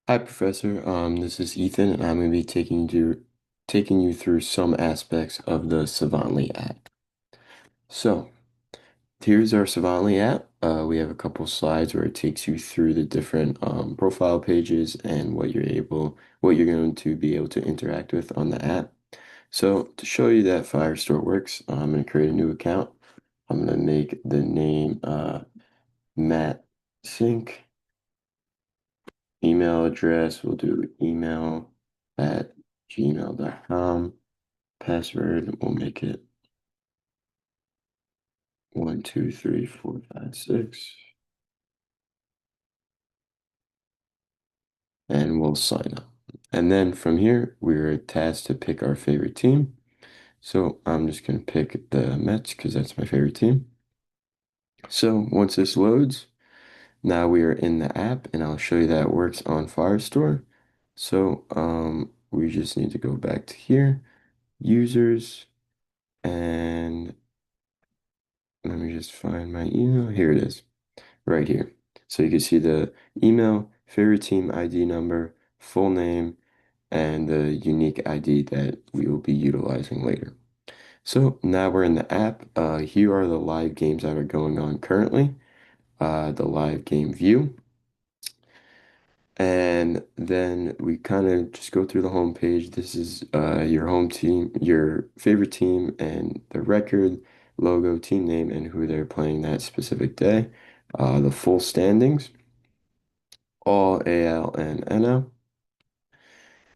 Hi, Professor. This is Ethan, and I'm going to be taking you through some aspects of the Savantly app. So, here's our Savantly app. We have a couple slides where it takes you through the different profile pages and what you're going to be able to interact with on the app. So, to show you that Firestore works, I'm going to create a new account. I'm going to make the name Matt Sync. Email address, we'll do email@gmail.com. Password, we'll make it 123456. And we'll sign up. And then from here, we're tasked to pick our favorite team. So I'm just going to pick the Mets because that's my favorite team. So once this loads, now we are in the app, and I'll show you that it works on Firestore. So we just need to go back to here, users, and let me just find my email. Here it is, right here. So you can see the email, favorite team ID number, full name, and the unique ID that we will be utilizing later. So now we're in the app. Here are the live games that are going on currently. The live game view. And then we kind of just go through the home page. This is your home team, your favorite team, and the record, logo, team name, and who they're playing that specific day. The full standings, all AL and NL.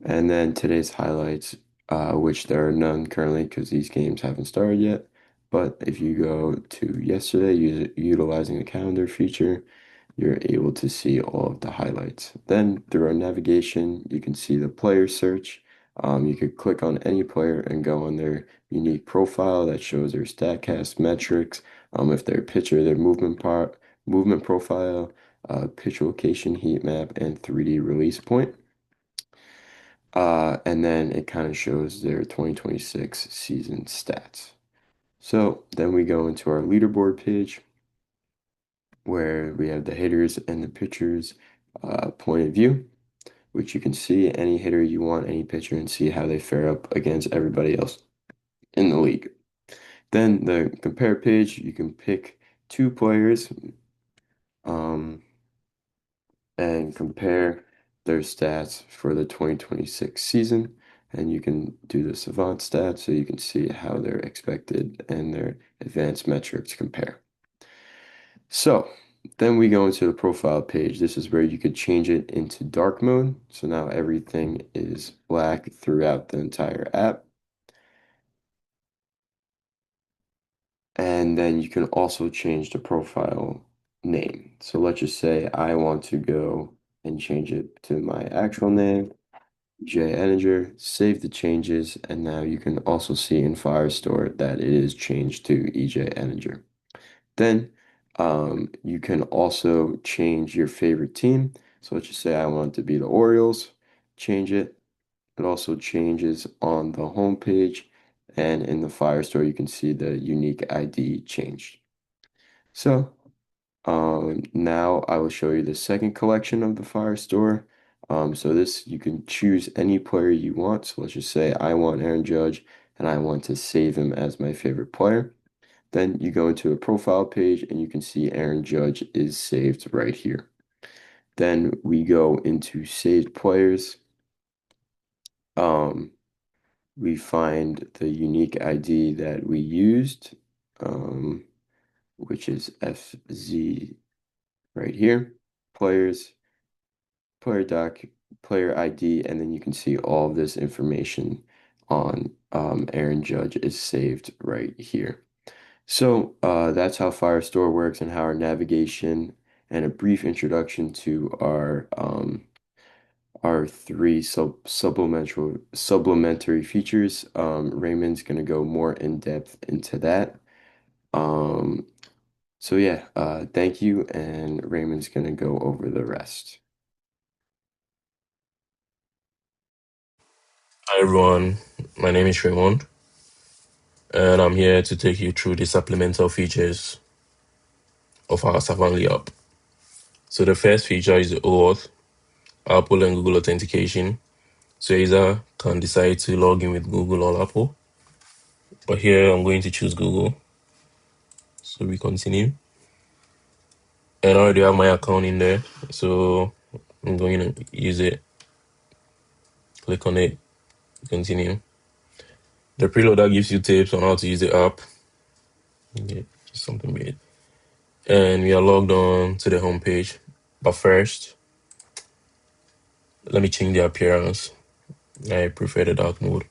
And then today's highlights, which there are none currently because these games haven't started yet. But if you go to yesterday, utilizing the calendar feature, you're able to see all of the highlights. Then through our navigation, you can see the player search. You could click on any player and go on their unique profile that shows their Statcast metrics, if their pitcher, their movement profile, pitch location, heat map, and 3D release point. And then it kind of shows their 2026 season stats. So then we go into our leaderboard page where we have the hitters and the pitchers point of view, which you can see any hitter you want, any pitcher, and see how they fare up against everybody else in the league. Then the compare page, you can pick two players um, and compare their stats for the 2026 season. And you can do the Savant stats so you can see how their expected and their advanced metrics compare. So then we go into the profile page. This is where you could change it into dark mode. So now everything is black throughout the entire app. And then you can also change the profile name. So let's just say I want to go and change it to my actual name, J. Ettinger, save the changes, and now you can also see in Firestore that it is changed to EJ Ettinger. Then you can also change your favorite team. So let's just say I want it to be the Orioles, change it. It also changes on the home page, and in the Firestore, you can see the unique ID changed. So now I will show you the second collection of the Firestore. So this, you can choose any player you want. So let's just say I want Aaron Judge and I want to save him as my favorite player. Then you go into a profile page and you can see Aaron Judge is saved right here. Then we go into saved players. Um, we find the unique ID that we used, um, which is FZ right here. Players, player doc, player ID, and then you can see all of this information on Aaron Judge is saved right here. So that's how Firestore works and how our navigation and a brief introduction to our three supplementary features. Raymond's gonna go more in depth into that. Um, so yeah, thank you, and Raymond's gonna go over the rest. Hi everyone, my name is Raymond, and I'm here to take you through the supplemental features of our Savantly app. So the first feature is the OAuth. Apple and Google authentication. So user can decide to log in with Google or Apple. But here I'm going to choose Google. So we continue. And I already have my account in there. So I'm going to use it. Click on it, continue. The preloader gives you tips on how to use the app. Yeah, just something weird. And we are logged on to the home page. But first, let me change the appearance. I prefer the dark mode.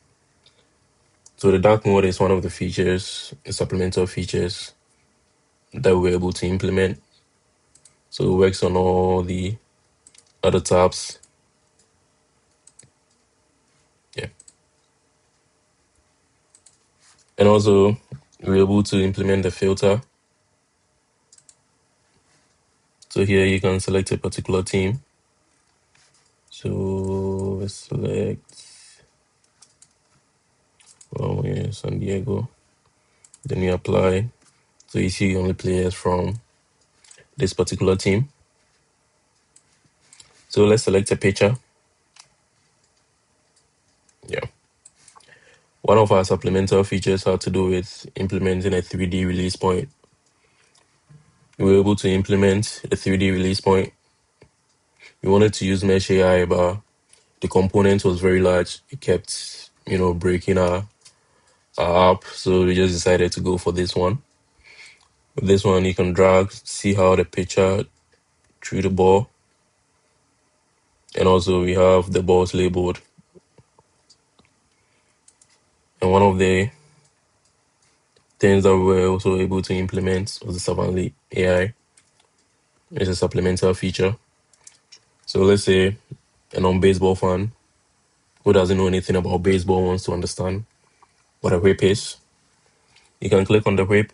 So the dark mode is one of the features, the supplemental features that we're able to implement. So it works on all the other tabs. Yeah. And also we're able to implement the filter. So here you can select a particular team. So let's select San Diego. Then you apply. So you see only players from this particular team. So let's select a picture. Yeah. One of our supplemental features had to do with implementing a 3D release point. We were able to implement a 3D release point. We wanted to use Mesh AI, but the component was very large. It kept, breaking our app. So we just decided to go for this one. With this one, you can drag, see how the picture through the ball. And also we have the balls labeled. And one of the things that we were also able to implement was the Savantly AI. It's a supplemental feature. So let's say a non-baseball fan who doesn't know anything about baseball wants to understand what a whip is. You can click on the whip.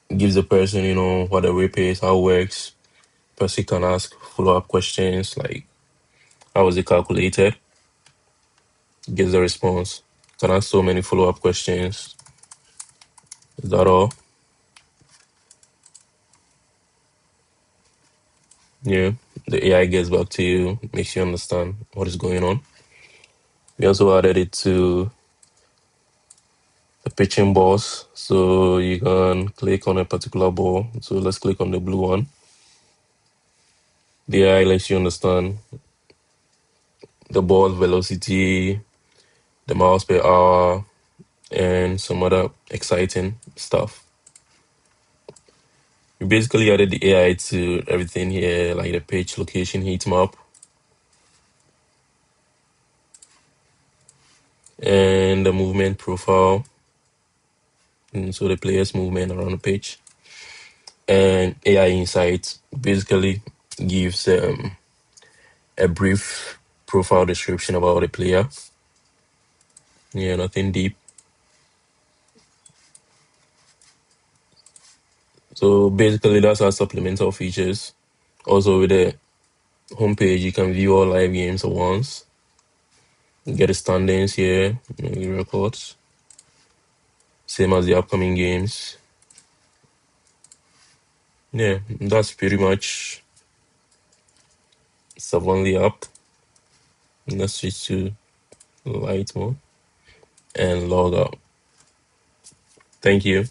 It gives the person, what a whip is, how it works. Person can ask follow-up questions like how was it calculated? Gives the response. Can ask so many follow-up questions. Is that all? Yeah. The AI gets back to you, makes you understand what is going on. We also added it to the pitching balls. So you can click on a particular ball. So let's click on the blue one. The AI lets you understand the ball velocity, the miles per hour, and some other exciting stuff. We basically added the AI to everything here, like the pitch location heat map and the movement profile. And so the player's movement around the pitch. And AI Insight basically gives a brief profile description about the player. Yeah, nothing deep. So basically that's our supplemental features. Also with the homepage, you can view all live games at once. Get the standings here, records. Same as the upcoming games. Yeah, that's pretty much Savantly app. Let's switch to light mode and log out. Thank you.